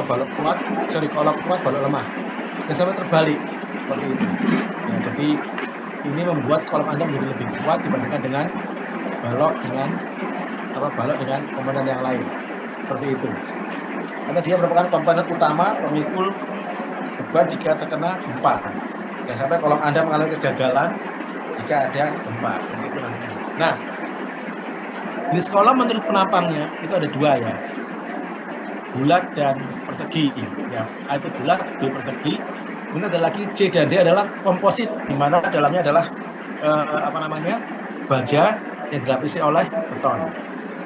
balok kuat, kalau kuat balok lemah. Dan sampai terbalik seperti itu. Ya, jadi ini membuat kolom Anda menjadi lebih kuat dibandingkan dengan balok dengan komponen yang lain. Seperti itu. Karena dia merupakan komponen utama pemikul beban jika terkena gempa. Jangan sampai kolom Anda mengalami kegagalan jika ada gempa. Seperti itu nanti. Nah, jenis kolom menurut penampangnya itu ada dua ya, bulat dan persegi. Ya, A itu bulat, B persegi. Kemudian ada lagi C dan D adalah komposit, di mana dalamnya adalah baja yang dilapisi oleh beton.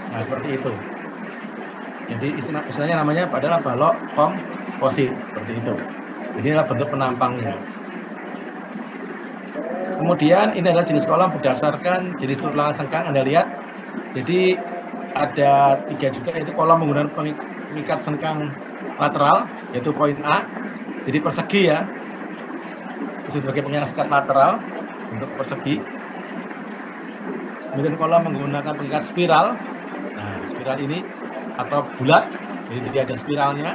Nah, seperti itu. Jadi istilahnya namanya adalah balok komposit, seperti itu. Jadi inilah bentuk penampangnya. Kemudian ini adalah jenis kolom berdasarkan jenis tulangan sengkang. Anda lihat, jadi ada 3 juga, yaitu kolom menggunakan pengikat sengkang lateral, yaitu poin A. Jadi persegi ya, itu sebagai pengikat lateral untuk persegi. Kemudian kolom menggunakan pengikat spiral. Nah, spiral ini atau bulat, jadi dia ada spiralnya.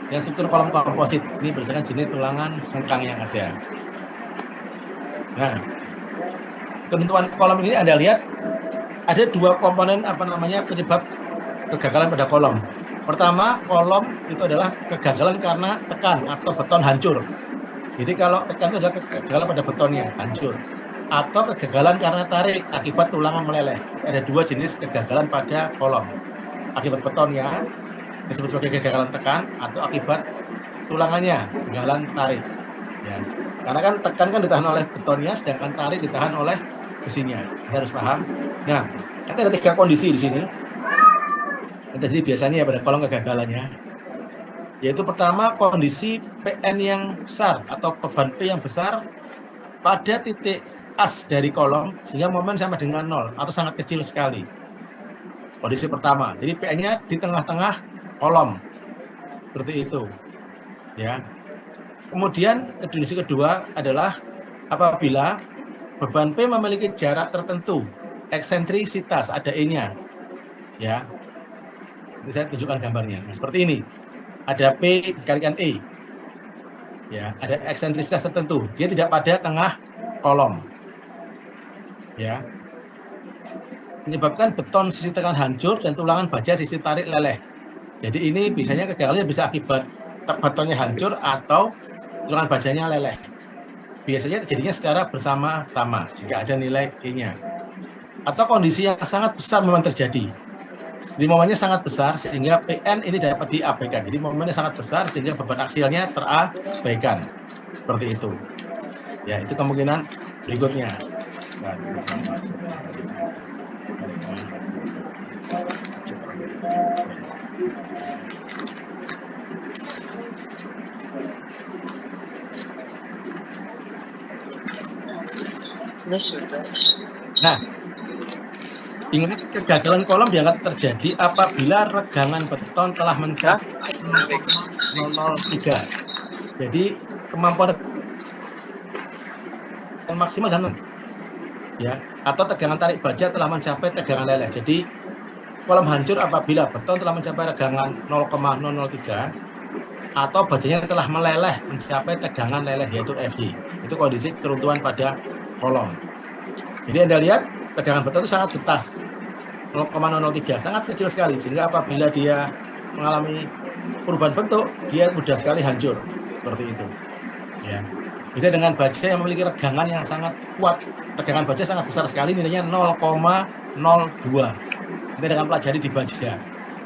Dan struktur kolom komposit ini berdasarkan jenis tulangan sengkang yang ada. Nah, ketentuan kolom ini Anda lihat ada 2 komponen penyebab kegagalan pada kolom. Pertama, kolom itu adalah kegagalan karena tekan atau beton hancur. Jadi kalau tekan itu adalah kegagalan pada betonnya hancur, atau kegagalan karena tarik akibat tulangan meleleh. Ada 2 jenis kegagalan pada kolom. Akibat betonnya disebut sebagai kegagalan tekan, atau akibat tulangannya kegagalan tarik. Ya. Karena kan tekan kan ditahan oleh betonnya, sedangkan tarik ditahan oleh besinya. Anda harus paham. Nah, ada 3 kondisi di sini. Jadi biasanya ya pada kolom kegagalannya, yaitu pertama kondisi PN yang besar atau beban P yang besar pada titik as dari kolom sehingga momen sama dengan 0 atau sangat kecil sekali. Kondisi pertama, jadi PN-nya di tengah-tengah kolom, seperti itu. Ya. Kemudian kondisi kedua adalah apabila beban P memiliki jarak tertentu, eksentrisitas, ada E-nya. Ya. Ini saya tunjukkan gambarnya. Nah, seperti ini. Ada P dikalikan E. Ya, ada eksentrisitas tertentu. Dia tidak pada tengah kolom. Ya. Menyebabkan beton sisi tekan hancur dan tulangan baja sisi tarik leleh. Jadi ini biasanya kegagalannya bisa akibat betonnya hancur atau tulangan bajanya leleh. Biasanya terjadinya secara bersama-sama jika ada nilai E-nya. Atau kondisi yang sangat besar memang terjadi. Jadi momennya sangat besar sehingga PN ini dapat diabaikan. Jadi momennya sangat besar sehingga beban aksialnya terabaikan. Seperti itu. Ya, itu kemungkinan berikutnya. Nah, ingat kegagalan kolom dianggap terjadi apabila regangan beton telah mencapai 0,003. Jadi kemampuan yang maksimal dan ya, atau tegangan tarik baja telah mencapai tegangan leleh. Jadi kolom hancur apabila beton telah mencapai regangan 0,003 atau bajanya telah meleleh mencapai tegangan leleh, yaitu FG. Itu kondisi keruntuhan pada kolom. Jadi Anda lihat tegangan beton itu sangat getas, 0,003, sangat kecil sekali, sehingga apabila dia mengalami perubahan bentuk, dia mudah sekali hancur, seperti itu. Ya. Beda dengan baja yang memiliki regangan yang sangat kuat, regangan baja sangat besar sekali, nilainya 0,02. Kita dengan pelajari di baja,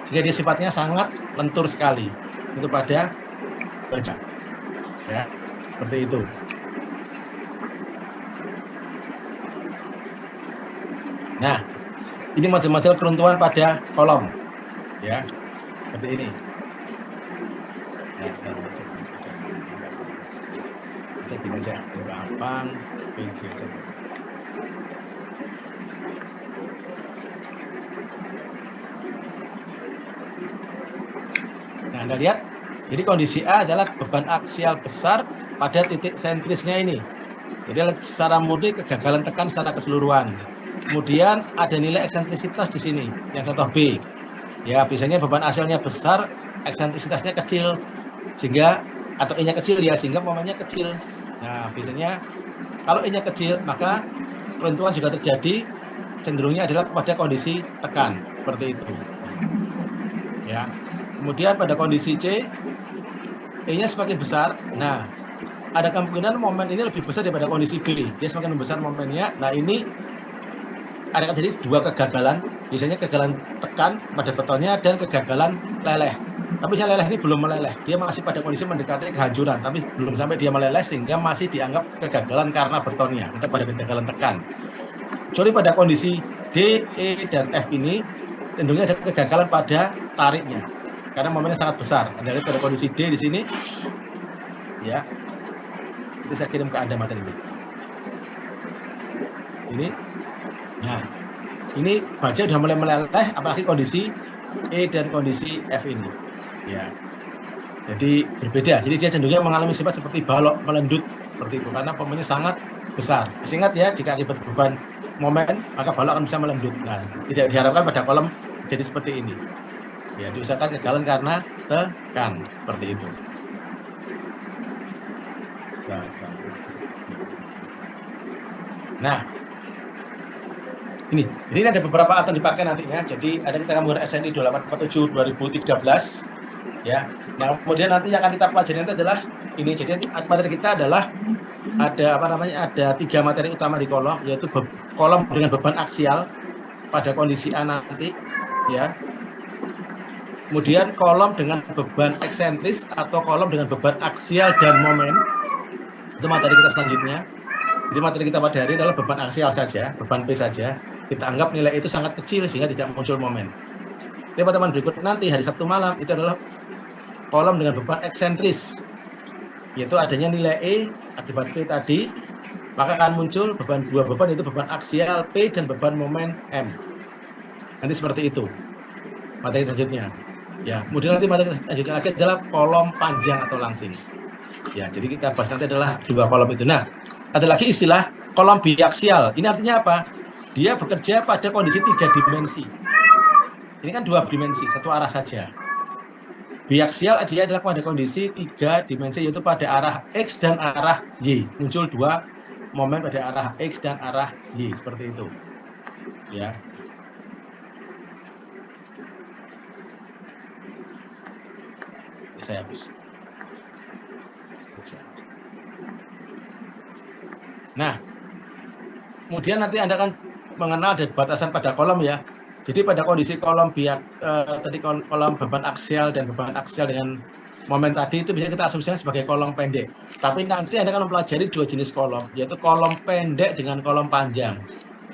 sehingga dia sifatnya sangat lentur sekali untuk pada baja. Ya, seperti itu. Nah, ini model-model keruntuhan pada kolom, ya, seperti ini. Kita bikin aja, gampang, Nah, Anda lihat, jadi kondisi A adalah beban aksial besar pada titik sentrisnya ini. Jadi secara murni kegagalan tekan secara keseluruhan. Kemudian ada nilai eksentrisitas di sini, yang contoh B. Ya, biasanya beban aksialnya besar eksentrisitasnya kecil, sehingga atau E-nya kecil ya, sehingga momennya kecil. Nah, biasanya kalau E-nya kecil, maka kelenturan juga terjadi, cenderungnya adalah pada kondisi tekan, seperti itu. Ya. Kemudian pada kondisi C, E-nya semakin besar. Nah, ada kemungkinan momen ini lebih besar daripada kondisi B. Dia semakin membesar momennya. Nah, ini ada terjadi dua kegagalan. Biasanya kegagalan tekan pada betonnya dan kegagalan leleh. Tapi si leleh ini belum meleleh. Dia masih pada kondisi mendekati kehancuran. Tapi belum sampai dia meleleh sehingga masih dianggap kegagalan karena betonnya. Untuk pada kegagalan tekan. Kecuali pada kondisi D, E, dan F ini cenderungnya ada kegagalan pada tariknya. Karena momennya sangat besar. Ada pada kondisi D di sini. Ya, nanti saya kirim ke Anda materi ini. Nah, ini baja sudah mulai meleleh, apalagi kondisi E dan kondisi F ini. Ya, jadi berbeda. Jadi dia cenderungnya mengalami sifat seperti balok melendut seperti itu karena momennya sangat besar. Masih ingat ya, jika akibat beban momen maka balok akan bisa melendut. Nah, tidak diharapkan pada kolom jadi seperti ini. Ya, diusahakan kegagalan karena tekan seperti itu. Nah, ini ada beberapa atom dipakai nantinya. Jadi ada kita gambar SNI 2847 2013 ya. Nah, kemudian nanti yang akan kita pelajari nanti adalah ini. Jadi materi kita adalah ada 3 materi utama di kolom, yaitu kolom dengan beban aksial pada kondisi A nanti ya. Kemudian kolom dengan beban eksentris atau kolom dengan beban aksial dan momen. Itu materi kita selanjutnya. Jadi materi kita pada hari adalah beban aksial saja, beban P saja. Kita anggap nilai itu sangat kecil sehingga tidak muncul momen. Teman-teman berikut nanti hari Sabtu malam itu adalah kolom dengan beban eksentris, yaitu adanya nilai E akibat P tadi, maka akan muncul dua beban, yaitu beban aksial P dan beban momen M. Nanti seperti itu materi selanjutnya. Ya, kemudian nanti materi selanjutnya lagi adalah kolom panjang atau langsing. Ya, jadi kita bahas nanti adalah 2 kolom itu. Nah, ada lagi istilah kolom biaksial. Ini artinya apa? Dia bekerja pada kondisi 3 dimensi. Ini kan 2 dimensi, satu arah saja. Biaksial dia adalah pada kondisi 3 dimensi, yaitu pada arah X dan arah Y. Muncul 2 momen pada arah X dan arah Y, seperti itu. Ya. Saya hapus. Nah, kemudian nanti Anda akan mengenal ada batasan pada kolom ya. Jadi pada kondisi kolom tadi kolom beban aksial dan beban aksial dengan momen tadi itu bisa kita asumsikan sebagai kolom pendek. Tapi nanti Anda akan mempelajari 2 jenis kolom, yaitu kolom pendek dengan kolom panjang.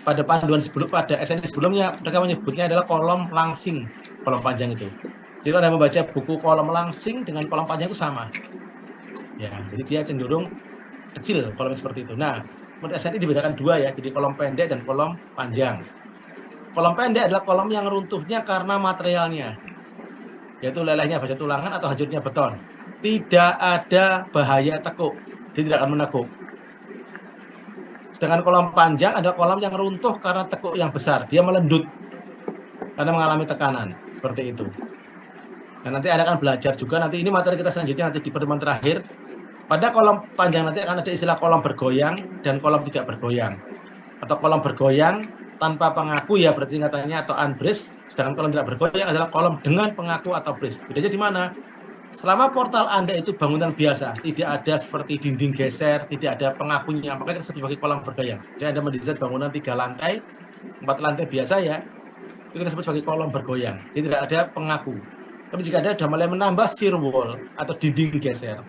Pada panduan pada SNI sebelumnya mereka menyebutnya adalah kolom langsing, kolom panjang itu. Jadi Anda membaca buku kolom langsing dengan kolom panjang itu sama. Ya, jadi dia cenderung kecil kolom seperti itu. Nah, menurut SNI dibedakan 2 ya, jadi kolom pendek dan kolom panjang. Kolom pendek adalah kolom yang runtuhnya karena materialnya, yaitu lelehnya baja tulangan atau hancurnya beton. Tidak ada bahaya tekuk, dia tidak akan menekuk. Sedangkan kolom panjang adalah kolom yang runtuh karena tekuk yang besar, dia melendut karena mengalami tekanan, seperti itu. Dan nanti Anda akan belajar juga, nanti ini materi kita selanjutnya nanti di pertemuan terakhir. Pada kolom panjang nanti akan ada istilah kolom bergoyang dan kolom tidak bergoyang. Atau kolom bergoyang tanpa pengaku ya berarti singkatannya, atau unbrace. Sedangkan kolom tidak bergoyang adalah kolom dengan pengaku atau brace. Bedanya di mana? Selama portal Anda itu bangunan biasa, tidak ada seperti dinding geser, tidak ada pengakunya, maka kita sebut sebagai kolom bergoyang. Jadi Anda mendesain bangunan 3 lantai, 4 lantai biasa ya, itu kita sebut sebagai kolom bergoyang. Jadi tidak ada pengaku. Tapi jika Anda sudah mulai menambah shear wall atau dinding geser,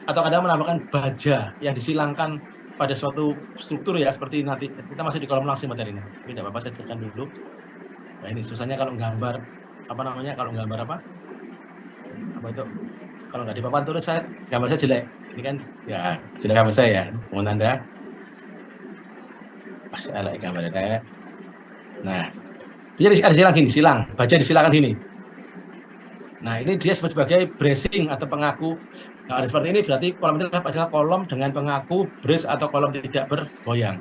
atau Anda menambahkan baja yang disilangkan pada suatu struktur ya, seperti nanti kita masih di kolom langsing materinya. Ini tidak apa-apa, saya teruskan dulu. Nah, ini susahnya kalau gambar apa itu, kalau nggak di papan tulis gambar saya jelek. Ini kan ya jelek gambar saya ya, mohon Anda. Masalah gambarnya. Nah, dia ada silang gini, baja disilangkan gini. Nah, ini dia sebagai bracing atau pengaku. Nah, seperti ini berarti kolom itu adalah kolom dengan pengaku brace atau kolom tidak bergoyang.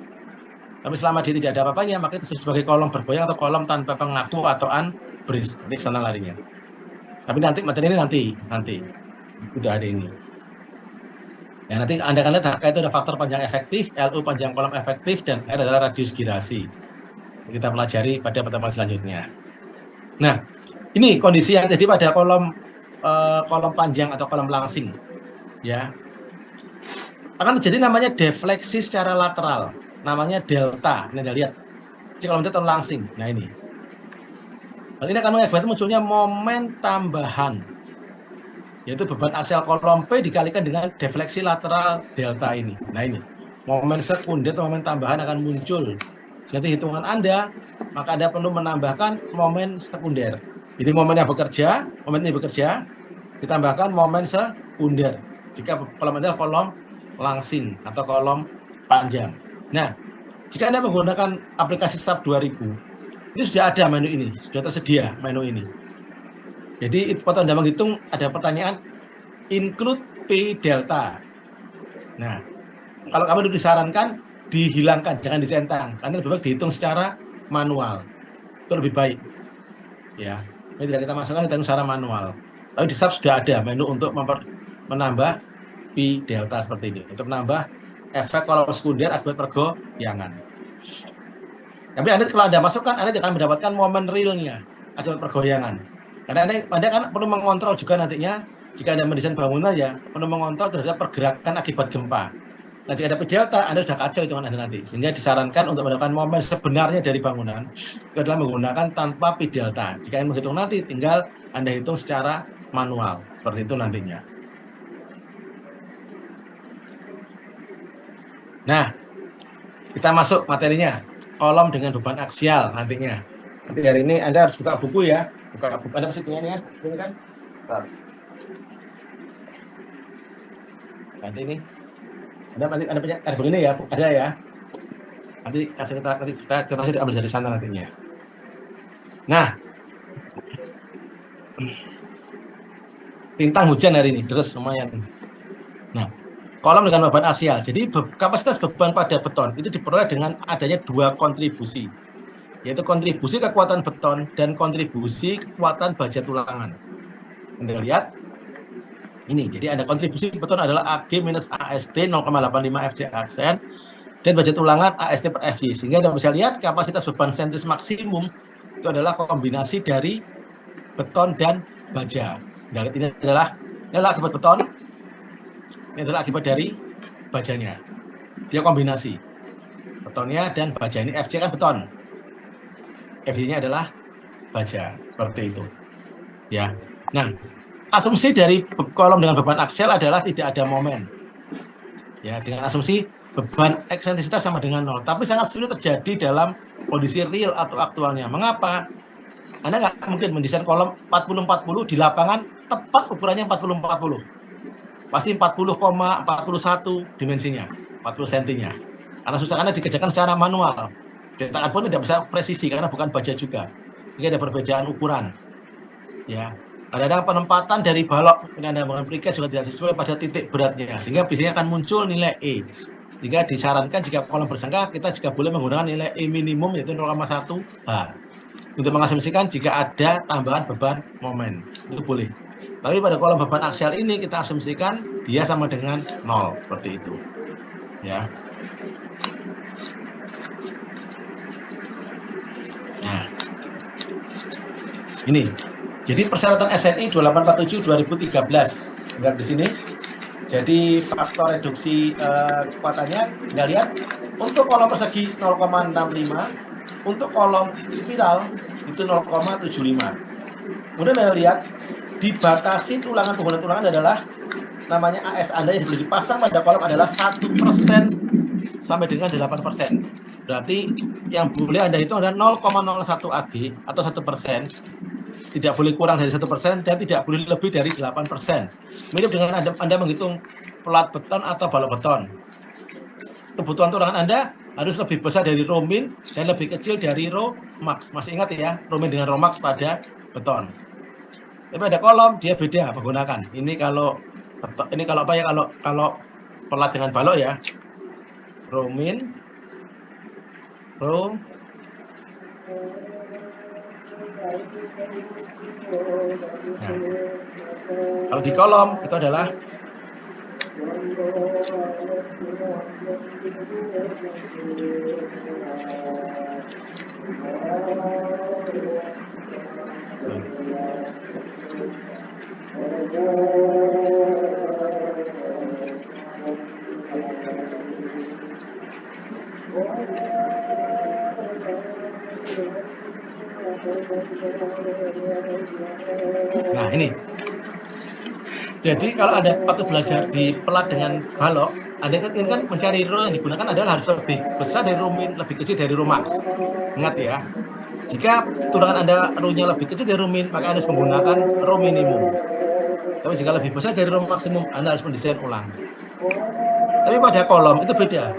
Tapi selama dia tidak ada apa-apanya, maka itu sebagai kolom bergoyang atau kolom tanpa pengaku atau unbrace. Ini kesana larinya. Tapi nanti materi ini nanti udah ada ini. Ya, nanti Anda akan lihat HK itu ada faktor panjang efektif, LU panjang kolom efektif, dan R adalah radius girasi. Kita pelajari pada pertemuan selanjutnya. Nah, ini kondisi yang jadi pada kolom panjang atau kolom langsing. Ya, akan terjadi namanya defleksi secara lateral. Namanya delta. Ini Anda lihat. Jadi kalau kita langsing. Nah, ini. Hal ini akan mengakibatkan munculnya momen tambahan, yaitu beban aksial kolom P dikalikan dengan defleksi lateral delta ini. Nah, ini. Momen sekunder atau momen tambahan akan muncul. Jadi hitungan Anda, maka Anda perlu menambahkan momen sekunder. Jadi momen yang bekerja, momen ini bekerja, ditambahkan momen sekunder. Jika kolom Anda kolom langsing atau kolom panjang. Nah, jika Anda menggunakan aplikasi SAP 2000, ini sudah ada menu ini, sudah tersedia menu ini. Jadi waktu Anda menghitung ada pertanyaan include P delta. Nah, kalau kamu disarankan dihilangkan, jangan dicentang, karena lebih baik dihitung secara manual. Itu lebih baik. Ya, ini tidak kita masukkan, kita secara manual. Tapi di SAP sudah ada menu untuk menambah P delta seperti ini, untuk menambah efek kolom sekunder akibat pergoyangan. Tapi kalau Anda masukkan, Anda akan mendapatkan momen realnya akibat pergoyangan. Karena Anda kan perlu mengontrol juga nantinya, jika Anda mendesain bangunan ya, perlu mengontrol terhadap pergerakan akibat gempa. Nah, jika ada P delta, Anda sudah kacau hitungan Anda nanti. Sehingga disarankan untuk mendapatkan momen sebenarnya dari bangunan, itu adalah menggunakan tanpa P delta. Jika ingin menghitung nanti, tinggal Anda hitung secara manual. Seperti itu nantinya. Nah, kita masuk materinya. Kolom dengan beban aksial nantinya. Nanti hari ini Anda harus buka buku ya. Buka buku. Anda pasti punya ini ya. Ini kan? Nanti ini. Anda punya buku ini ya. Ada ya. Nanti kita ambil dari sana nantinya. Nah, tintang hujan hari ini, terus lumayan. Nah, kolom dengan beban aksial. Jadi kapasitas beban pada beton itu diperoleh dengan adanya dua kontribusi, yaitu kontribusi kekuatan beton dan kontribusi kekuatan baja tulangan. Anda lihat, ini, jadi ada kontribusi beton adalah AG minus AST 0,85 FJ aksen, dan baja tulangan AST per FY. Sehingga Anda bisa lihat kapasitas beban sentris maksimum itu adalah kombinasi dari beton dan baja. Nah, ini adalah akibat beton, ini adalah akibat dari bajanya. Dia kombinasi betonnya dan baja. Ini FJ kan beton, FJ-nya adalah baja, seperti itu. Ya. Nah, asumsi dari kolom dengan beban aksial adalah tidak ada momen. Ya, dengan asumsi beban eksentrisitas sama dengan 0. Tapi sangat sulit terjadi dalam kondisi real atau aktualnya. Mengapa? Anda nggak mungkin mendesain kolom 40-40 di lapangan tepat ukurannya 40-40. Pasti 40,41 dimensinya, 40 cm-nya. Karena susah, karena dikerjakan secara manual. Cetakan pun tidak bisa presisi karena bukan baja juga. Jadi ada perbedaan ukuran. Ya, kadang-kadang penempatan dari balok penandaan precast juga tidak sesuai pada titik beratnya, sehingga biasanya akan muncul nilai E. Sehingga disarankan jika kolom bersangka, kita juga boleh menggunakan nilai E minimum yaitu 0,1 H. Untuk mengasumsikan jika ada tambahan beban momen, itu boleh. Tapi pada kolom beban aksial ini kita asumsikan dia sama dengan 0, seperti itu. Ya. Nah, ini. Jadi persyaratan SNI 2847 2013. Lihat di sini. Jadi faktor reduksi kekuatannya, kita lihat untuk kolom persegi 0,65, untuk kolom spiral itu 0,75. Kemudian Anda lihat dibatasi penggunaan tulangan adalah namanya AS Anda yang boleh dipasang pada kolom adalah 1% sampai dengan 8%. Berarti yang boleh Anda hitung adalah 0,01 AG atau 1%. Tidak boleh kurang dari 1% dan tidak boleh lebih dari 8%. Mirip dengan Anda menghitung pelat beton atau balok beton. Kebutuhan tulangan Anda harus lebih besar dari rho min dan lebih kecil dari rho max. Masih ingat ya, rho min dengan rho max pada beton. Tapi ada kolom dia beda menggunakan. Ini kalau apa ya, kalau pelat dengan balok ya, rho min, rho Nah, kalau di kolom itu adalah nah ini. Jadi kalau ada waktu belajar di pelat dengan balok, Anda kan mencari row yang digunakan adalah harus lebih besar dari row min, lebih kecil dari row max. Ingat ya, jika tulangan Anda row-nya lebih kecil dari row min, maka Anda harus menggunakan row minimum. Tapi jika lebih besar dari row maksimum, Anda harus mendesain ulang. Tapi pada kolom itu beda.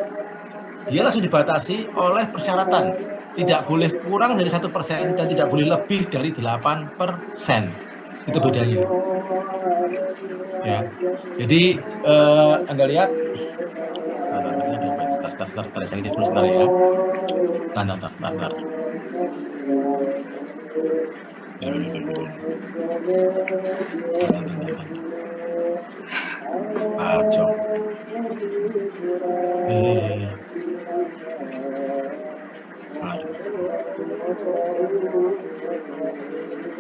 Dia langsung dibatasi oleh persyaratan. Tidak boleh kurang dari 1% dan tidak boleh lebih dari 8%. Itu bedanya. Ya. Jadi Anda lihat start saya dulu sebentar ya. Bentar. Kacau.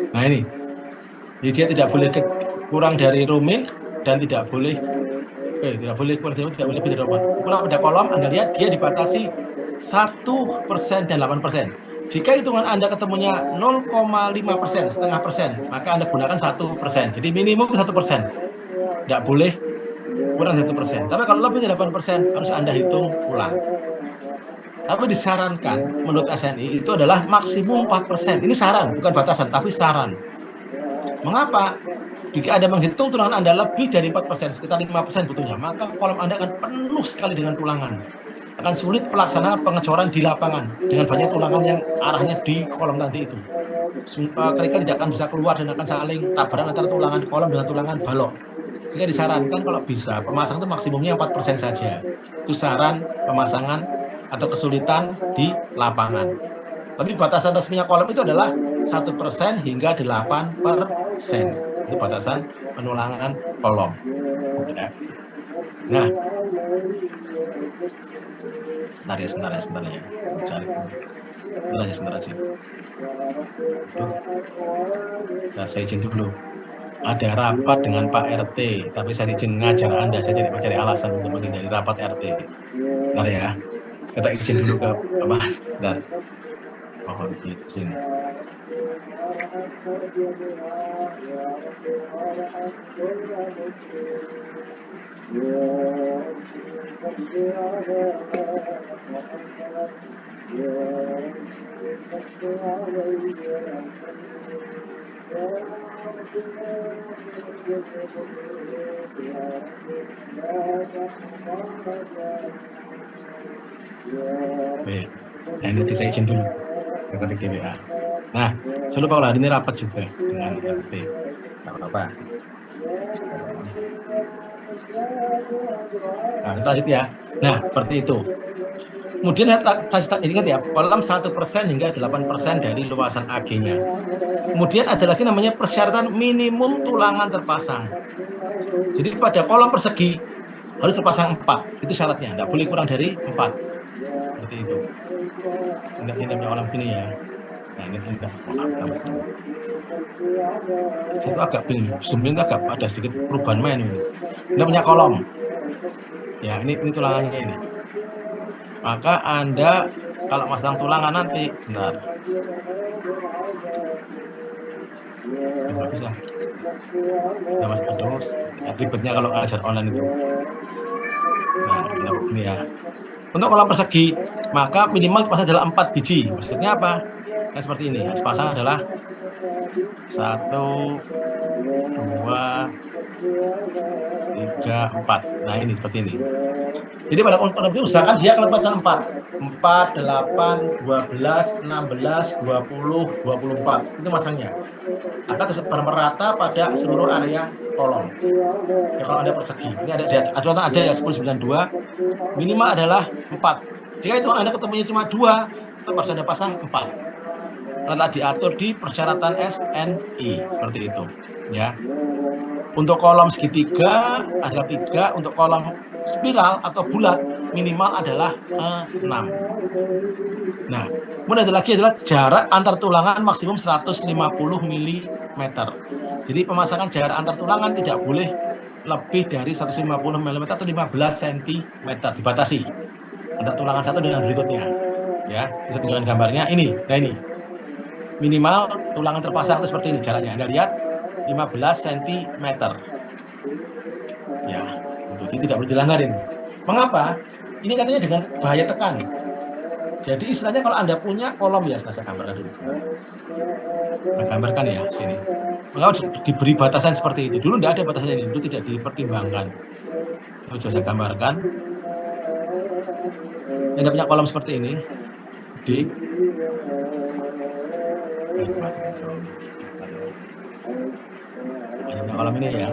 Nah ini, jadi dia tidak boleh kurang dari row min dan tidak boleh kurang lebih dari 8%. Kalau pada kolom Anda lihat dia dibatasi 1% dan 8%. Jika hitungan Anda ketemunya 0,5%, setengah persen, maka Anda gunakan 1%. Jadi minimum 1%. Tidak boleh kurang 1%. Tapi kalau lebih dari 8%, harus Anda hitung ulang. Tapi disarankan menurut SNI itu adalah maksimum 4%. Ini saran, bukan batasan, tapi saran. Mengapa? Jika Anda menghitung tulangan Anda lebih dari 4%, sekitar 5% butuhnya, maka kolom Anda akan penuh sekali dengan tulangan. Akan sulit pelaksanaan pengecoran di lapangan dengan banyak tulangan yang arahnya di kolom tadi itu. Kerikil tidak akan bisa keluar dan akan saling tabrakan antara tulangan kolom dengan tulangan balok. Sehingga disarankan kalau bisa, pemasangan itu maksimumnya 4% saja. Itu saran pemasangan atau kesulitan di lapangan. Tapi batasan resminya kolom itu adalah 1% hingga 8%. Itu batasan penulangan kolom. Nah, sebentar ya. Sebentar aja. Nah, saya izin dulu. Ada rapat dengan Pak RT, tapi saya izin ngajar Anda, saya tidak mencari alasan untuk menghindari rapat RT. Bentar ya, kita izin dulu ke apa? Bentar. Mohon izin. Baik, nah ini saya izin dulu. Saya ketik di WA. Nah, saya lupa kalau hari ini rapat juga dengan RT. Tidak apa-apa. Nah, kita lanjut ya. Nah, seperti itu. Kemudian ingat ya, kolom 1% hingga 8% dari luasan AG-nya. Kemudian ada lagi namanya persyaratan minimum tulangan terpasang. Jadi pada kolom persegi harus terpasang 4. Itu syaratnya, tidak boleh kurang dari 4. Seperti itu. Ini namanya kolom gini ya. Nah, ini enggak. Itu agak bingung. Zoom-nya agak ada sedikit perubahan main ini. Ini punya kolom. Ya, ini tulangannya ini. Maka Anda kalau masang tulangan nanti, sebentar. Nggak bisa. Nah, Mas, aduh, ribetnya kalau ngajar online itu. Nah, ini ya. Untuk kolom persegi, maka minimal pasang adalah 4 biji. Maksudnya apa? Nah, seperti ini. Harus pasang adalah 1, 2, 3, 4. Nah, ini seperti ini. Jadi pada kolom itu usahakan dia kelepatan 4, 8, 12, 16, 20, 24. Itu masangnya. Akan tersebar merata pada seluruh area kolom. Ya, kalau ada persegi, ini ada ya 1092, minimal adalah 4. Jika itu Anda ketemunya cuma 2, tetap harus Anda pasang 4. letak diatur di persyaratan SNI seperti itu ya. Untuk kolom segitiga ada 3, untuk kolom spiral atau bulat minimal adalah 6. Nah, kemudian ada lagi adalah jarak antar tulangan maksimum 150 mm. Jadi pemasangan jarak antar tulangan tidak boleh lebih dari 150 mm atau 15 cm, dibatasi antar tulangan satu dengan berikutnya. Ya, bisa tunjukkan gambarnya ini. Nah ini minimal tulangan terpasang itu seperti ini jaraknya. Anda lihat 15 cm. Ya, jadi tidak boleh dilanggarin. Mengapa? Ini katanya dengan bahaya tekan. Jadi istilahnya kalau Anda punya kolom ya, saya gambarkan dulu. Saya gambarkan ya sini. Maka diberi batasan seperti itu. Dulu tidak ada batasan ini, dulu tidak dipertimbangkan. Coba saya gambarkan. Anda punya kolom seperti ini, D. Anda punya kolom ini ya.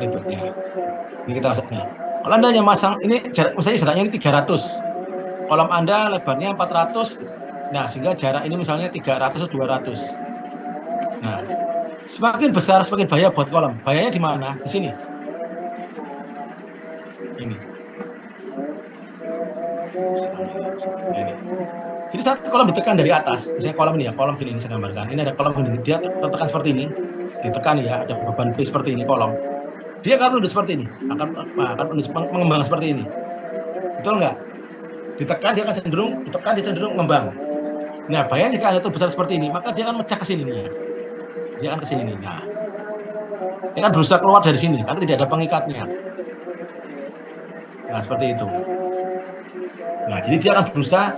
Ribetnya. Ini kita masuknya. Kalau Anda yang masang ini jarak, misalnya jaraknya ini 300. Kolom Anda lebarnya 400. Nah, sehingga jarak ini misalnya 300 atau 200. Nah, semakin besar semakin bahaya buat kolom. Bahayanya di mana? Di sini. Ini. Jadi satu kolom ditekan dari atas, misalnya kolom ini ya, kolom gini ini saya gambarkan. Ini ada kolom gini, dia tertekan seperti ini, ditekan ya, ada beban P seperti ini kolom. Dia akan menunduk seperti ini, akan mengembang seperti ini. Betul nggak? Ditekan dia akan cenderung, ditekan dia cenderung mengembang. Nah, bayangkan jika ada besar seperti ini, maka dia akan mecah ke sini nih. Dia akan ke sini nih. Nah, dia akan berusaha keluar dari sini karena tidak ada pengikatnya. Nah, seperti itu. Nah, jadi dia akan berusaha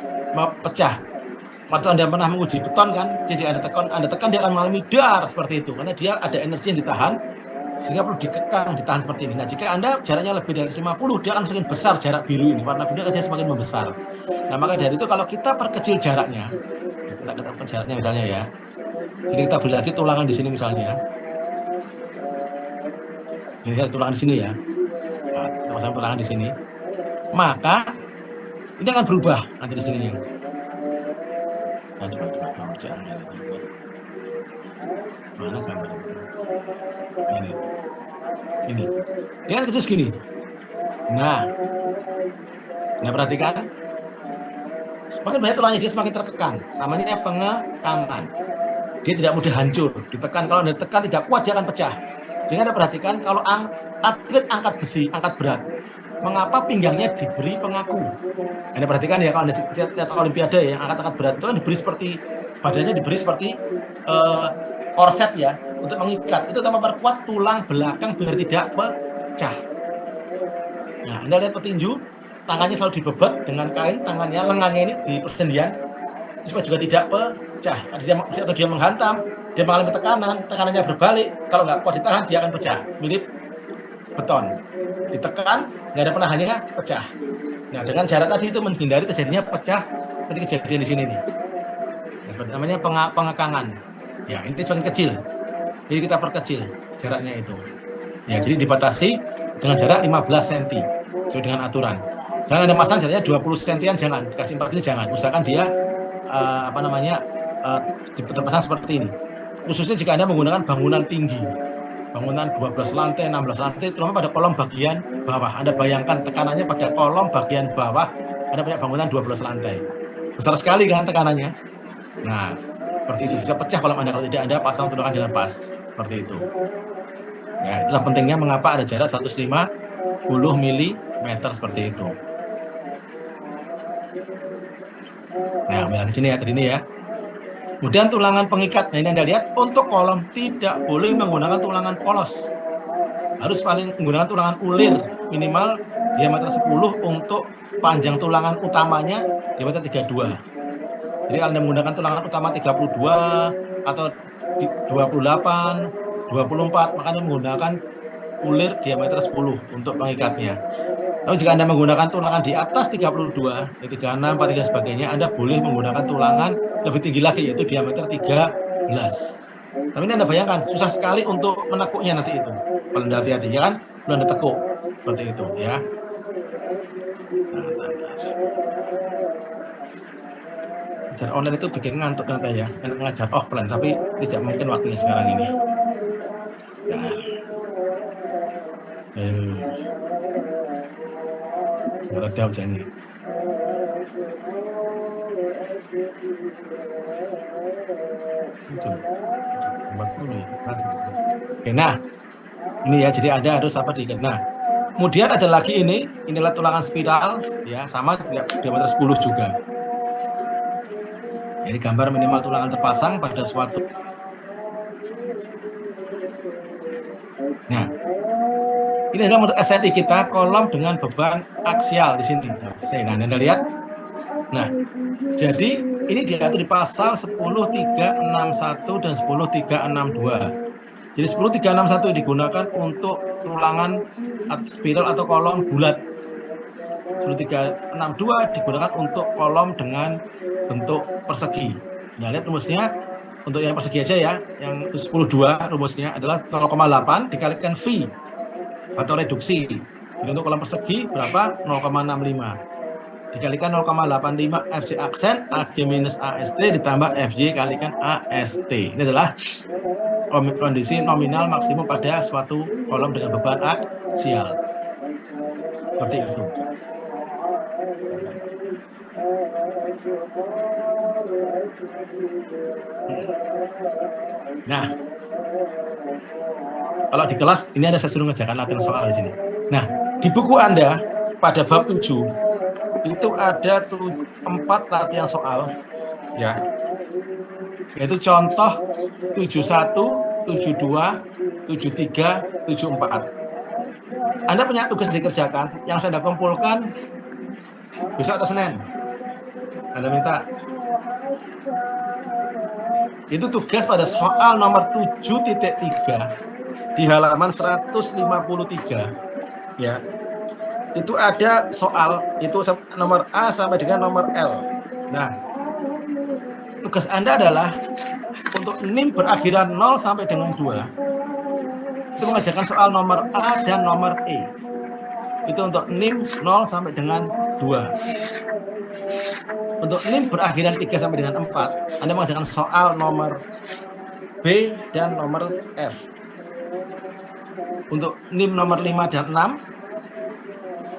pecah. Waktu Anda pernah menguji beton kan, jadi Anda tekan dia akan mengalami dar seperti itu, karena dia ada energi yang ditahan, sehingga perlu ditahan seperti ini. Nah, jika Anda jaraknya lebih dari 50, dia akan semakin besar jarak biru ini, warna biru dia semakin membesar. Nah, maka dari itu kalau kita perkecil jaraknya, kita katakan jaraknya misalnya ya, jadi kita beri lagi tulangan di sini misalnya, ini tulangan di sini ya, nah, kita pasang tulangan di sini, maka ini akan berubah nanti di sininya. Mana gambar ini dia kan kecil segini. Nah perhatikan, semakin banyak tulangnya dia semakin terkekang, namanya pengekaman. Dia tidak mudah hancur, ditekan. Kalau ditekan tidak kuat dia akan pecah. Jadi Anda perhatikan kalau atlet angkat besi, angkat berat, mengapa pinggangnya diberi pengaku? Anda perhatikan ya, kalau Anda lihat olimpiade yang angkat berat itu kan diberi seperti badannya diberi seperti korset ya, untuk mengikat. Itu untuk memperkuat tulang belakang biar tidak pecah. Nah, Anda lihat petinju, tangannya selalu dibebat dengan kain, tangannya, lengannya ini di persendian, supaya juga tidak pecah. Atau dia menghantam, dia mengalami tekanan, tekanannya berbalik, kalau nggak kuat ditahan, dia akan pecah. Mirip beton. Ditekan, nggak ada penahannya, pecah. Nah, dengan cara tadi itu menghindari terjadinya pecah seperti kejadian di sini nih. Nah, namanya pengekangan. Ya, ini semakin kecil. Jadi kita perkecil jaraknya itu. Ya, jadi dibatasi dengan jarak 15 cm sesuai dengan aturan. Jangan ada pasang jaraknya 20 cm, jangan dikasih 4 ini, jangan. Usahakan dia terpasang seperti ini. Khususnya jika Anda menggunakan bangunan tinggi, bangunan 12 lantai, 16 lantai, terutama pada kolom bagian bawah. Anda bayangkan tekanannya pada kolom bagian bawah, Anda punya bangunan 12 lantai. Besar sekali kan tekanannya. Nah, seperti itu bisa pecah kalau tidak Anda pasang tulangan dengan pas, seperti itu. Ya, itulah pentingnya mengapa ada jarak 150 mm seperti itu. Nah, di sini ya, tadi ini ya. Kemudian tulangan pengikat. Nah, ini Anda lihat untuk kolom tidak boleh menggunakan tulangan polos. Harus paling menggunakan tulangan ulir minimal diameter 10 untuk panjang tulangan utamanya diameter 32. Jadi Anda menggunakan tulangan utama 32 atau 28, 24, maka Anda menggunakan ulir diameter 10 untuk pengikatnya. Tapi jika Anda menggunakan tulangan di atas 32, 36, 43 sebagainya, Anda boleh menggunakan tulangan lebih tinggi lagi, yaitu diameter 13. Tapi ini Anda bayangkan, susah sekali untuk menekuknya nanti itu. Kalau Anda hati-hati, ya kan? Belum Anda tekuk, seperti itu, ya. Ngajar online itu bikin ngantuk ternyata ya, enak ngajar offline, tapi tidak mungkin waktunya sekarang ini. Nah, meredam saya ini. Oke, nah, ini ya, jadi Anda harus apa diikat. Nah, kemudian ada lagi inilah tulangan spiral, ya, sama diameter 10 juga. Jadi gambar minimal tulangan terpasang pada suatu. Nah, ini adalah menurut SNI kita kolom dengan beban aksial di sini. Nah, Anda lihat. Nah, jadi ini diatur di pasal 10361 dan 10362. Jadi 10361 digunakan untuk tulangan spiral atau kolom bulat. 10362 digunakan untuk kolom dengan bentuk persegi. Nah, lihat rumusnya untuk yang persegi aja ya. Yang 102 rumusnya adalah 0,8 dikalikan V atau reduksi. Jadi untuk kolom persegi berapa? 0,65. Dikalikan 0,85 FJ aksen AG minus AST ditambah FJ kalikan AST. Ini adalah kondisi nominal maksimum pada suatu kolom dengan beban aksial. Seperti itu. Nah, kalau di kelas ini ada saya suruh ngerjakan latihan soal di sini. Nah, di buku Anda pada bab 7 itu ada 4 latihan soal, ya, yaitu contoh 71, 72, 73, 74. Anda punya tugas dikerjakan yang saya kumpulkan besok atau Senin. Anda minta. Itu tugas pada soal nomor 7.3 di halaman 153. Ya. Itu ada soal itu nomor A sampai dengan nomor L. Nah, tugas Anda adalah untuk NIM berakhiran 0 sampai dengan 2. Itu mengerjakan soal nomor A dan nomor E. Itu untuk NIM 0 sampai dengan 2. Untuk NIM berakhiran 3 sampai dengan 4, Anda mengerjakan soal nomor B dan nomor F. Untuk NIM nomor 5 dan 6,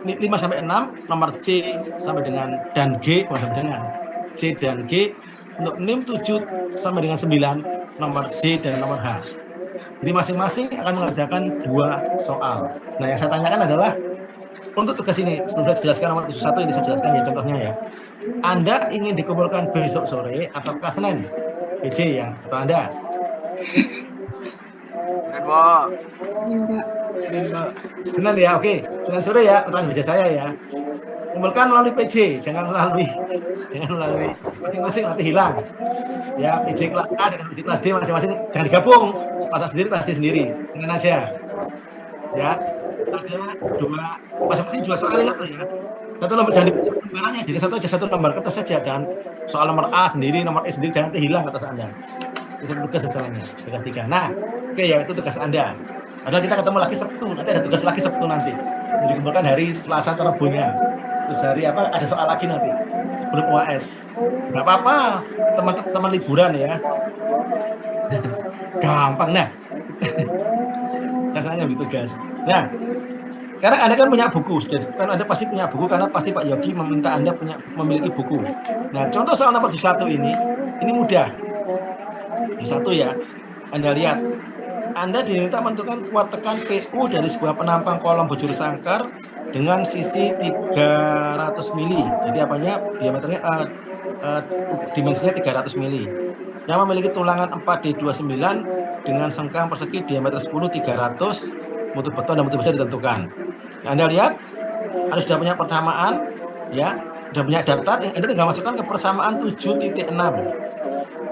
5 sampai 6, nomor C sampai dengan dan G sampai dengan C dan G. Untuk NIM 7 sampai dengan 9, nomor D dan nomor H. Jadi masing-masing akan mengerjakan 2 soal. Nah, yang saya tanyakan adalah untuk tugas ini, sebelum saya jelaskan nomor 71 ini saya jelaskan ya contohnya ya. Anda ingin dikumpulkan besok sore atau Senin? PJ ya, atau Anda? Senin ya, oke. Senin sore ya, pertanyaan baca saya ya. Kumpulkan melalui PJ, jangan melalui masing-masing nanti hilang. Ya, PJ kelas A dengan PJ kelas D masing-masing jangan digabung. Pasang sendiri, pasti sendiri. Dengan aja. Ya, ada 2, masing-masing 2 soal ingat ya. Satu nomor jangan dipisah lembarannya, jadi satu lembar kertas saja, jangan soal nomor A sendiri, nomor E sendiri, jangan hilang kertas Anda. Itu satu tugas soalnya, tugas 3. Nah, oke ya, itu tugas Anda. Padahal kita ketemu lagi Sabtu, nanti ada tugas lagi Sabtu nanti. Jadi dikumpulkan hari Selasa atau Rabunya. Terus hari apa? Ada soal lagi nanti sebelum UAS. Nggak apa-apa, teman-teman liburan ya. Gampang nah. Rasanya begitu guys. Nah, karena Anda kan punya buku, jadi kan Anda pasti punya buku karena pasti Pak Yogi meminta Anda memiliki buku. Nah, contoh soal nomor 1 ini mudah. 1 ya, Anda lihat. Anda diminta menentukan kuat tekan PU dari sebuah penampang kolom bujur sangkar dengan sisi 300 mili. Jadi apanya? Diameternya dimensinya 300 mili. Yang memiliki tulangan 4D29 dengan sengkang persegi diameter 10 300, mutu beton dan mutu baja ditentukan. Nah, Anda lihat, Anda sudah punya persamaan, ya, sudah punya daftar. Anda tinggal masukkan ke persamaan 7.6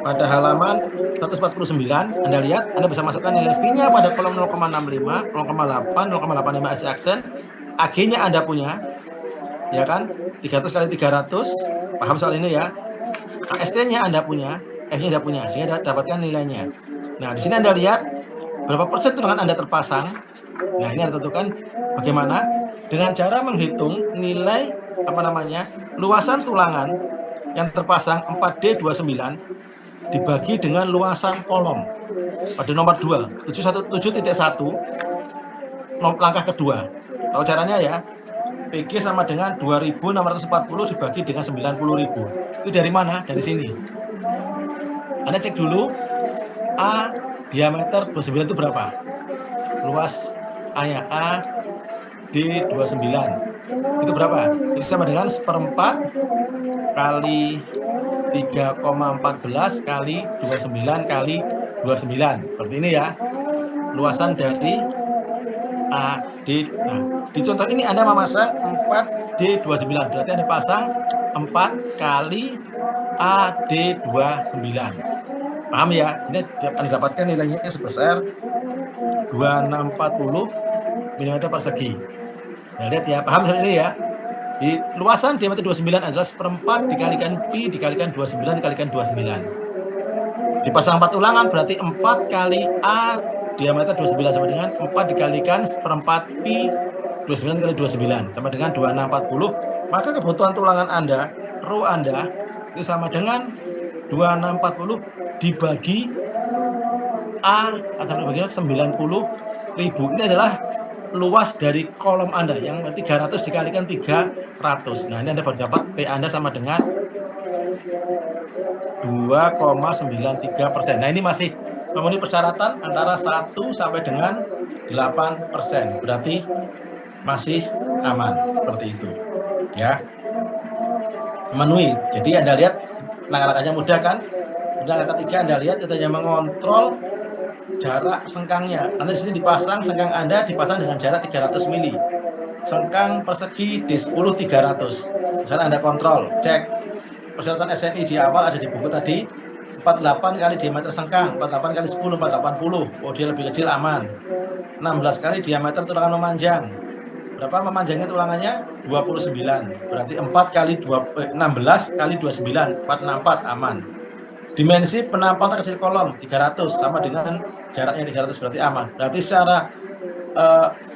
pada halaman 149. Anda lihat, Anda bisa masukkan nilai V-nya pada kolom 0,65, 0,8, 0,85 SI aksen. AG-nya Anda punya, ya kan? 300 kali 300, paham soal ini ya? AST-nya Anda punya, F-nya Anda punya, sehingga dapatkan nilainya. Nah, di sini Anda lihat berapa persen tulangan Anda terpasang. Nah, ini Anda tentukan bagaimana? Dengan cara menghitung nilai luasan tulangan yang terpasang 4D29 dibagi dengan luasan kolom pada nomor 2, 717.1, langkah kedua. Tahu caranya ya? PG sama dengan 2.640 dibagi dengan 90.000. Itu dari mana? Dari sini. Anda cek dulu, A diameter 29 itu berapa? Luas A-nya, A D29. Itu berapa? Itu sama dengan 1/4 kali 3,14 kali 29 kali 29. Seperti ini ya. Luasan dari AD. Nah, di contoh ini Anda memasang 4D29. Berarti Anda pasang 4 kali AD29. Paham ya? Sini akan didapatkan nilainya sebesar 2640 mm persegi. Nah, lihat ya, paham seperti ini ya? Di luasan diameter 29 adalah 1/4 dikalikan pi dikalikan 29 dikalikan 29. Dipasang 4 ulangan berarti 4 kali A diameter 29 sama dengan 4 dikalikan 1/4 pi 29 kali 29 sama dengan 2640. Maka kebutuhan tulangan Anda, rho Anda itu sama dengan 2640 dibagi A atau dibagi 90.000. Ini adalah luas dari kolom Anda yang 300 dikalikan 300. Nah, ini Anda baru dapat P Anda sama dengan 2,93%. Nah, ini masih memenuhi persyaratan antara 1 sampai dengan 8%. Berarti masih aman seperti itu. Ya. Memenuhi. Jadi Anda lihat langkah-langkahnya mudah kan? Langkah ketiga Anda lihat itu hanya mengontrol jarak sengkangnya. Nanti di sini dipasang sengkang Anda dipasang dengan jarak 300 mili. Sengkang persegi D10 300. Misalnya Anda kontrol, cek persyaratan SNI di awal ada di buku tadi 48 kali diameter sengkang, 48 kali 10 480. Oh, dia lebih kecil aman. 16 kali diameter tulangan memanjang. Berapa memanjangnya tulangannya? 29. Berarti 4 kali 16 kali 29, 464 aman. Dimensi penampal terkecil kolom 300 sama dengan jaraknya 300 berarti aman. Berarti secara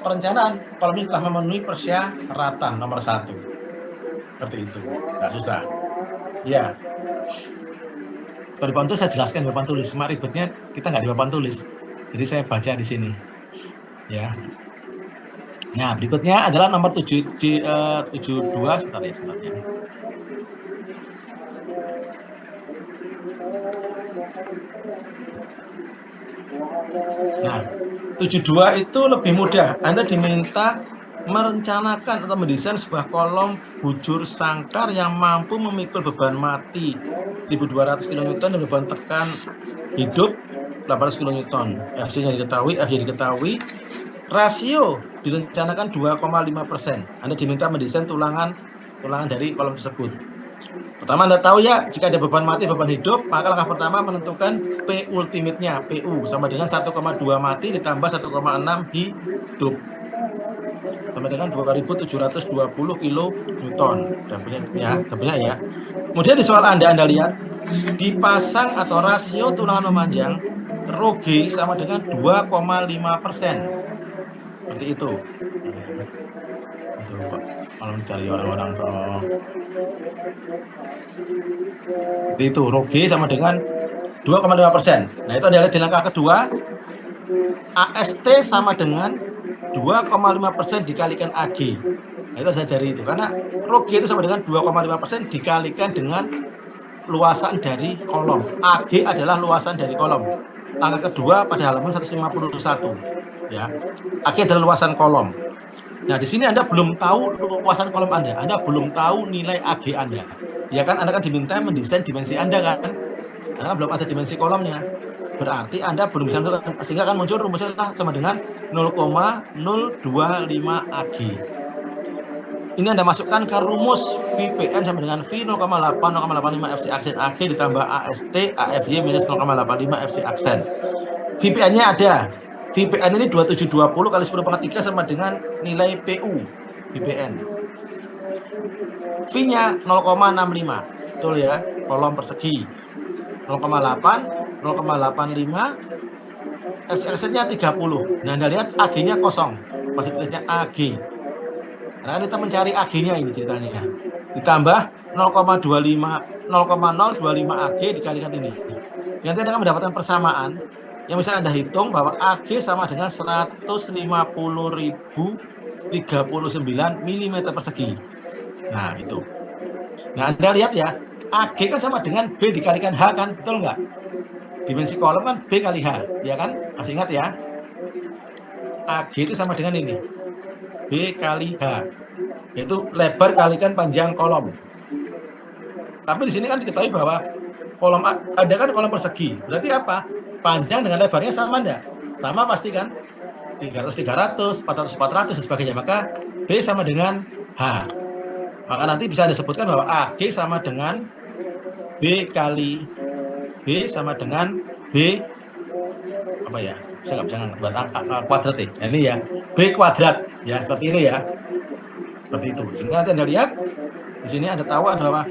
perencanaan kolom ini telah memenuhi persyaratan nomor 1. Seperti itu, nggak susah. Ya. Kalau di papan tulis saya jelaskan di papan tulis. Cuma ribetnya kita nggak di papan tulis. Jadi saya baca di sini. Ya. Nah, berikutnya adalah nomor 72. Sebentar ya. Nah, 72 itu lebih mudah. Anda diminta merencanakan atau mendesain sebuah kolom bujur sangkar yang mampu memikul beban mati 1.200 kN dan beban tekan hidup 800 kN. FC-nya diketahui, F-nya diketahui. Rasio direncanakan 2,5%. Anda diminta mendesain tulangan dari kolom tersebut. Pertama Anda tahu ya, jika ada beban mati, beban hidup, maka langkah pertama menentukan P ultimate-nya, PU, sama dengan 1,2 mati ditambah 1,6 hidup. Sama dengan 2.720 kN. Dapatnya ya. Kemudian di soal Anda lihat, dipasang atau rasio tulangan memanjang, rho G sama dengan 2,5%. Seperti itu. Kalau mencari orang-orang seperti itu, rho G sama dengan 2,5%. Nah, itu Anda lihat di langkah kedua, AST sama dengan 2,5% dikalikan AG. Nah, itu saya dari itu, karena rho G itu sama dengan 2,5% dikalikan dengan luasan dari kolom. AG adalah luasan dari kolom. Langkah kedua pada halaman 151. Ya, AG adalah luasan kolom. Nah, di sini Anda belum tahu luasan kolom Anda belum tahu nilai AG Anda. Ya kan, Anda kan diminta mendesain dimensi Anda kan? Anda kan belum ada dimensi kolomnya. Berarti Anda belum bisa menentukan, sehingga akan muncul rumusnya sama dengan 0,025 AG. Ini Anda masukkan ke rumus VPN sama dengan V 0,85 FC aksen AG ditambah AST AFY minus 0,85 FC aksen. VPN-nya ada. VPN ini 2720 kali 10⁻³ sama dengan nilai PU VPN. V-nya 0,65. Betul ya, kolom persegi. 0,8, 0,85, FC aksennya 30. Nah, Anda lihat AG-nya kosong. Masih tulisnya AG. Nah, kita mencari AG-nya ini ceritanya. Ditambah 0,025 AG dikalikan ini. Nanti Anda akan mendapatkan persamaan yang bisa Anda hitung bahwa AG sama dengan 150.039 mm persegi. Nah, itu. Nah, Anda lihat ya, AG kan sama dengan B dikalikan H kan, betul nggak? Dimensi kolom kan B kali H, ya kan? Masih ingat ya? AG itu sama dengan ini, B kali H, yaitu lebar kalikan panjang kolom. Tapi di sini kan diketahui bahwa kolom ada kan kolom persegi, berarti apa? Panjang dengan lebarnya sama enggak? Sama pasti kan? 300, 400, 400 dan sebagainya. Maka B sama dengan H. Maka nanti bisa disebutkan bahwa AG sama dengan B kali B sama dengan B apa ya? Saya nggak bisa buat kuadrat ya. Ini ya B kuadrat ya, seperti ini ya. Seperti itu. Sehingga nanti Anda lihat di sini Anda tahu bahwa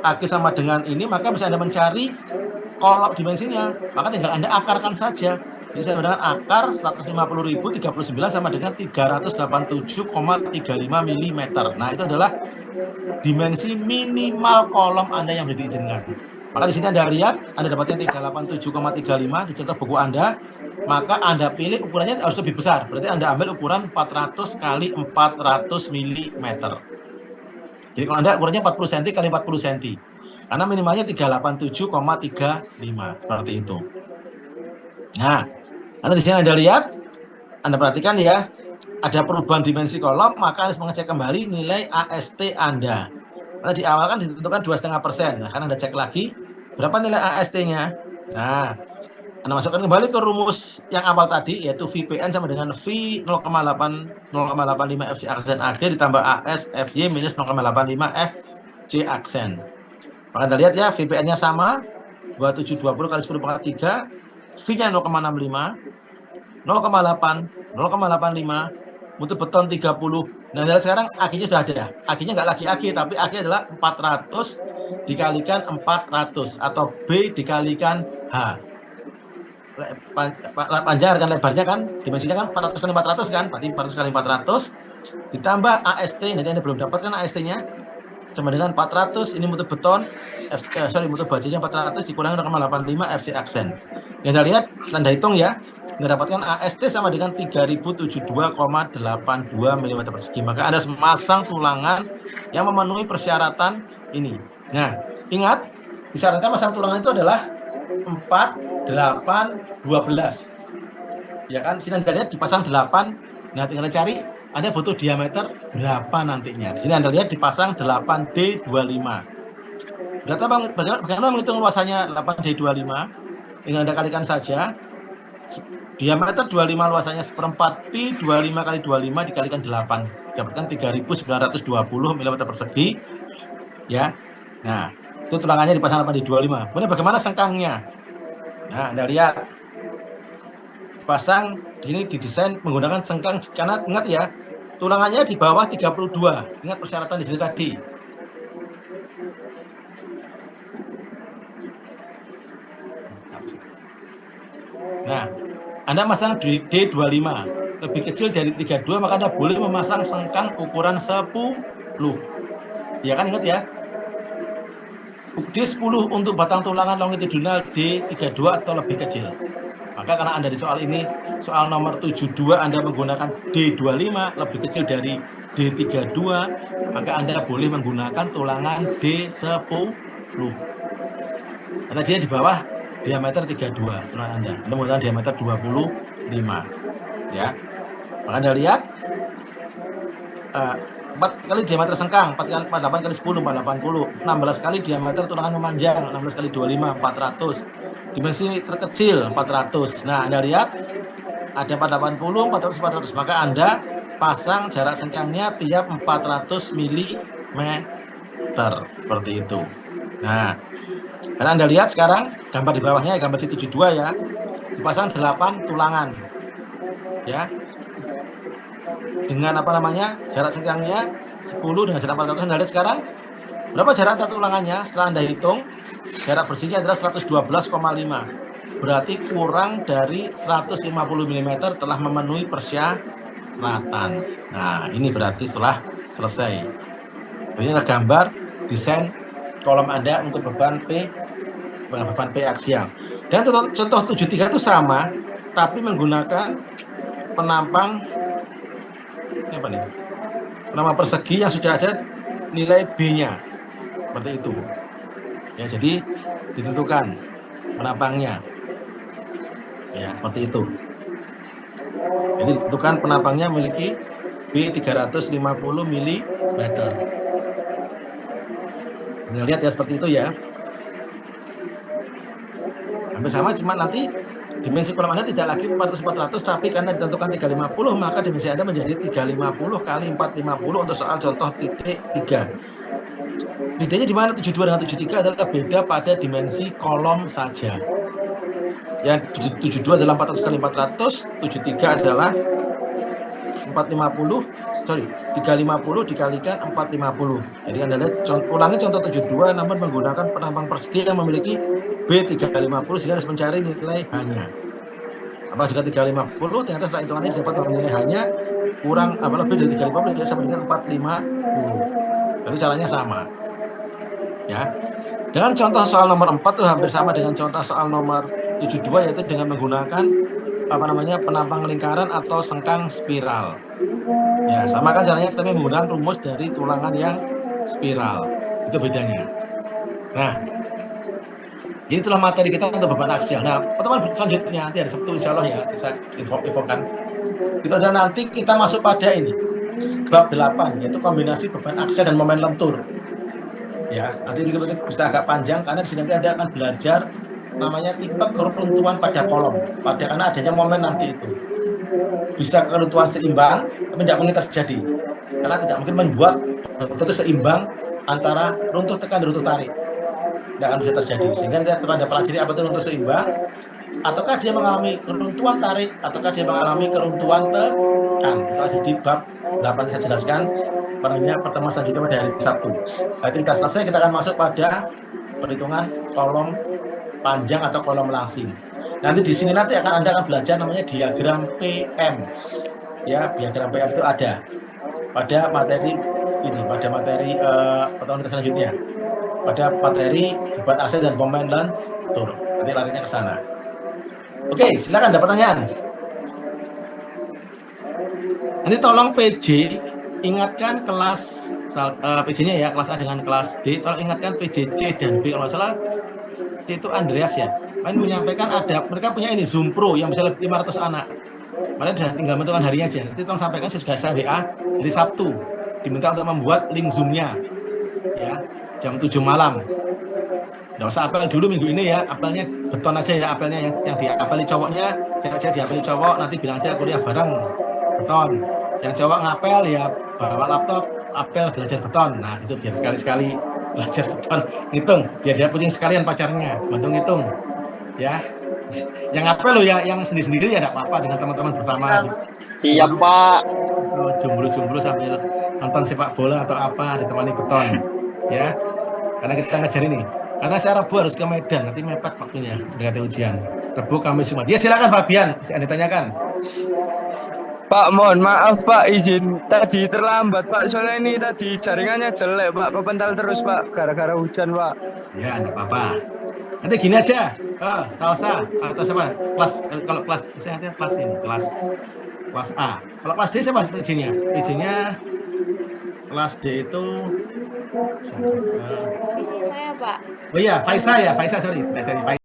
AG sama dengan ini, maka bisa Anda mencari kolom dimensinya. Maka tinggal Anda akarkan saja. Jadi saya menggunakan akar 150.039 sama dengan 387,35 mm. Nah, itu adalah dimensi minimal kolom Anda yang diizinkan. Maka di sini Anda lihat, Anda dapatnya 387,35 di contoh buku Anda. Maka Anda pilih ukurannya harus lebih besar. Berarti Anda ambil ukuran 400 kali 400 mm. Jadi kalau Anda ukurannya 40 cm kali 40 cm. Karena minimalnya 387,35 seperti itu. Nah, nanti di sini Anda lihat, Anda perhatikan ya, ada perubahan dimensi kolom, maka harus mengecek kembali nilai AST Anda. Karena di awal kan ditentukan 2,5%. Nah, kan Anda cek lagi berapa nilai AST-nya. Nah, Anda masukkan kembali ke rumus yang awal tadi, yaitu VPN sama dengan V 0,85 FC aksen AG ditambah AS FY minus 0,85 FC aksen. Maka Anda lihat ya, VPN-nya sama, 2720 kali 10 pangkat 3, V-nya 0,65, 0,8, 0,85, mutu beton 30. Nah, sekarang AG-nya sudah ada. AG-nya nggak lagi AG, tapi AG adalah 400 dikalikan 400 atau B dikalikan H. Panjang kan lebarnya kan, dimensinya kan 400 kali 400 kan, berarti 400 kali 400 ditambah AST. Nanti Anda belum dapatkan AST-nya sama dengan 400, ini mutu beton, mutu bajanya 400 dikurangi 0,85 FC aksen. Yang Anda lihat, Anda hitung ya, mendapatkan AST sama dengan 3072,82 mm persegi. Maka Anda memasang tulangan yang memenuhi persyaratan ini. Nah, ingat, disarankan pasang tulangan itu adalah 4, 8, 12. Ya kan, sini Anda lihat dipasang 8. Nah, tinggal cari Anda butuh diameter berapa nantinya. Di sini Anda lihat dipasang 8D25. Bagaimana menghitung luasannya 8D25? Tinggal Anda kalikan saja. Diameter 25 luasannya seperempat pi 25 kali 25 dikalikan 8. Dapatkan 3920 mm persegi. Ya. Nah, itu tulangannya dipasang 8D25. Kemudian bagaimana sengkangnya? Nah, Anda lihat. Pasang ini didesain menggunakan sengkang, karena ingat ya, tulangannya di bawah 32. Ingat persyaratan di sini tadi. Nah, Anda masang di D25 lebih kecil dari 32, maka Anda boleh memasang sengkang ukuran 10. Ya kan, ingat ya. D10 untuk batang tulangan longitudinal D32 atau lebih kecil. Maka karena Anda di soal ini, soal nomor 72, Anda menggunakan D25 lebih kecil dari D32, maka Anda boleh menggunakan tulangan D10. Karena dia di bawah diameter 32 tulangan Anda. Anda menggunakan diameter 25. Ya. Maka Anda lihat 4 kali diameter sengkang, 8 kali 10, 480. 16 kali diameter tulangan memanjang, 16 kali 25, 400. Dimensi terkecil 400. Nah, Anda lihat ada 480, 400, 400. Maka Anda pasang jarak sengkangnya tiap 400 mm. Seperti itu. Nah, karena Anda lihat sekarang gambar di bawahnya, gambar C72 ya. Dipasang 8 tulangan. Ya. Dengan jarak sengkangnya 10 dengan jarak 400. Anda lihat sekarang berapa jarak antar tulangannya? Setelah Anda hitung, jarak bersihnya adalah 112,5. Berarti kurang dari 150 mm telah memenuhi persyaratan. ratan. Nah, ini berarti setelah selesai. Ini adalah gambar desain kolom Anda untuk beban P aksial. Dan contoh 73 itu sama, tapi menggunakan penampang apa nih? Penampang persegi yang sudah ada nilai B-nya. Seperti itu. Ya, jadi ditentukan penampangnya. Ya, seperti itu. Jadi ditentukan penampangnya memiliki B 350 mm. Anda lihat ya seperti itu ya. Hampir sama, cuma nanti dimensi kolom Anda tidak lagi 400-400, tapi karena ditentukan 350, maka dimensi Anda menjadi 350 kali 450 untuk soal contoh titik 3. Bedanya di mana 72 dengan 73 adalah beda pada dimensi kolom saja. Yang 72 adalah 400 kali 400, 73 adalah 350 dikalikan 450. Jadi Anda lihat, ulangi contoh 72 namun menggunakan penampang persegi yang memiliki B 350 sehingga harus mencari nilai H-nya. Apa juga 350, ternyata setelah hitungannya dapat nilai H-nya kurang lebih dari 350, jadi sama dengan 450. Tapi caranya sama. Ya. Dengan contoh soal nomor 4 itu hampir sama dengan contoh soal nomor 72, yaitu dengan menggunakan penampang lingkaran atau sengkang spiral. Ya, sama kan caranya, tapi menggunakan rumus dari tulangan yang spiral. Itu bedanya. Nah, itulah materi kita untuk beban aksial. Nah, pertemuan selanjutnya nanti hari Sabtu insya Allah ya, bisa infokan. Itu adalah nanti kita masuk pada ini, bab 8, yaitu kombinasi beban aksial dan momen lentur. Ya, nanti bisa agak panjang karena di sini Anda akan belajar namanya tipe keruntuhan pada kolom, karena adanya momen nanti itu. Bisa keruntuhan seimbang, tapi tidak mungkin terjadi. Karena tidak mungkin membuat bentuk seimbang antara runtuh tekan dan runtuh tarik. Tidak akan bisa terjadi. Sehingga kita pada pelajari apa itu runtuh seimbang, ataukah dia mengalami keruntuhan tarik, ataukah dia mengalami keruntuhan tekan. Itu aja di bab 8 saya jelaskan pertemuan selanjutnya pada hari Sabtu. Nanti kita selesai, kita akan masuk pada perhitungan kolom panjang atau kolom langsing. Nanti di sini nanti Anda akan belajar namanya diagram PM. Ya, diagram PM itu ada pada materi ini, pada materi pertemuan selanjutnya. Pada materi beban aksial dan momen lentur. Nanti larinya ke sana. Oke, silakan ada pertanyaan. Nanti tolong PJ ingatkan kelas PJ-nya ya, kelas A dengan kelas D, tolong ingatkan PJ C dan B. Kalau salah C itu Andreas ya. Kalian menyampaikan mereka punya ini Zoom Pro yang bisa lebih 500 anak. Kalian sudah tinggal menentukan harinya aja. Nanti tolong sampaikan saya WA dari Sabtu. Diminta untuk membuat link Zoom-nya. Ya, jam 7 malam. Nggak usah apel dulu minggu ini ya, apelnya beton aja ya, apelnya yang diapeli cowoknya, saya diapeli cowok, nanti bilang aja kuliah bareng beton. Yang cowok ngapel ya bawa laptop, apel belajar beton. Nah itu biar sekali-sekali belajar beton, ngitung, biar dia pusing sekalian pacarnya, bantu ngitung, ya. Yang apel lo ya, yang sendiri-sendiri ya enggak apa-apa dengan teman-teman bersama. Iya Pak. Jomblo-jomblo sambil nonton sepak bola atau apa, ditemani beton, ya. Karena kita ngajar ini. Karena saya Rabu harus ke Medan, nanti mepet waktunya, mendekati ujian. Rabu, Kamis, Jumat. Ya silakan Fabian, jangan ditanyakan. Pak, mohon maaf Pak, izin tadi terlambat Pak, soalnya ini tadi jaringannya jelek Pak, kepental terus Pak, gara-gara hujan Pak. Ya, nggak apa-apa. Nanti gini aja, salsa atau siapa? Kalau kelas saya kelas ini, kelas A. Kalau kelas D siapa izinnya? Izinnya kelas D itu Visi saya, Pak. Oh iya, Faisa ya, Faisa sorry.